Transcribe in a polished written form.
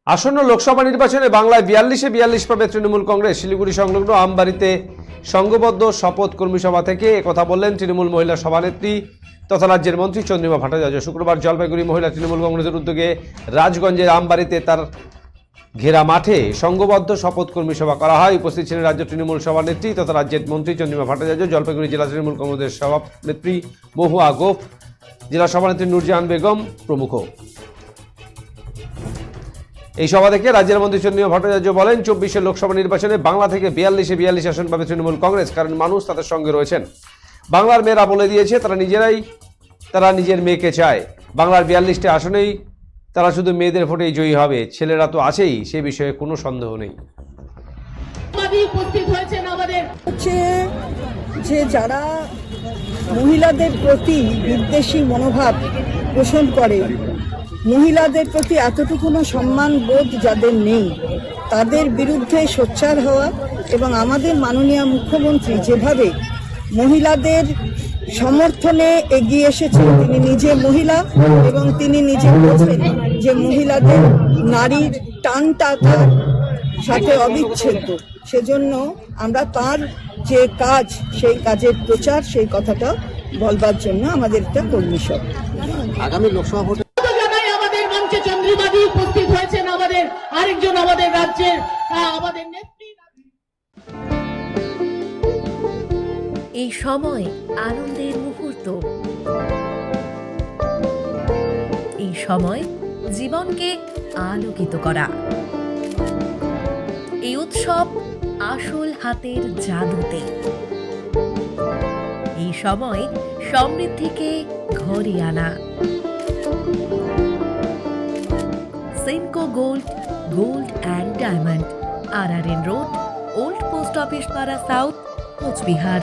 আসন্ন লোকসভা নির্বাচনে বাংলায় 42-42 পাবে তৃণমূল কংগ্রেস। শিলিগুড়ি সংলগ্ন আমবাড়িতে সংঘবদ্ধ শপথ কর্মী সভা থেকে একথা বললেন তৃণমূল মহিলা সভানেত্রী তথা রাজ্যের মন্ত্রী চন্দ্রিমা ভট্টাচার্য। শুক্রবার জলপাইগুড়ি মহিলা তৃণমূল কংগ্রেসের উদ্যোগে রাজগঞ্জের আমবাড়িতে তার ঘেরা মাঠে সংঘবদ্ধ শপথ কর্মী সভা করা হয়। উপস্থিত ছিলেন রাজ্য তৃণমূল সভানেত্রী তথা রাজ্যের মন্ত্রী চন্দ্রিমা ভট্টাচার্য, জলপাইগুড়ি জেলা তৃণমূল কংগ্রেসের সভানেত্রী মহুয়া গোপ, জেলা সভানেত্রী নুরজাহান বেগম প্রমুখ। এই সভা থেকে রাজ্যের মন্ত্রী চন্দ্রিমা ভট্টাচার্য বলেন, 24 লোকসভা নির্বাচনে বাংলা থেকে 42-42 আসন পাবে তৃণমূল কংগ্রেস, কারণ মানুষ তাদের সঙ্গে রয়েছেন। বাংলার মেয়েরা বলে দিয়েছে তারা নিজের মেয়েকে চায়। বাংলার 42টি আসনেই তারা শুধু মেয়েদের ভোটেই জয়ী হবে, ছেলেরা তো আছেই, সে বিষয়ে কোনো সন্দেহ নেই। হচ্ছে যে যারা মহিলাদের প্রতি বিদ্বেষী মনোভাব পোষণ করে, মহিলাদের প্রতি এতটুকুনো সম্মান বোধ যাদের নেই, তাদের বিরুদ্ধে সোচ্চার হওয়া এবং আমাদের মাননীয় মুখ্যমন্ত্রী যেভাবে মহিলাদের সমর্থনে এগিয়ে এসেছেন, তিনি নিজে মহিলা এবং তিনি নিজে বলছেন যে মহিলাদের নারীর টানটা তার সাথে অবিচ্ছেদ্য। সেজন্য আমরা তার যে কাজ, সেই কাজের প্রচার, সেই কথাটা বলবার জন্য আমাদের একটা কর্মী সভা। আগামী লোকসভা ভোটে আমাদের মঞ্চে চন্দ্রিমাদি উপস্থিত হয়েছেন, আমাদের আরেকজন আমাদের রাজ্যের আমাদের নেত্রী। এই সময় আনন্দের মুহূর্ত, এই সময় জীবনকে আলোকিত করা, এই উৎসব আসল হাতের জাদুতে, এই সময় সমৃদ্ধিকে ঘরে আনা। Senco gold and diamond, RRN road, old post office পাড়া সাউথ, কোচবিহার।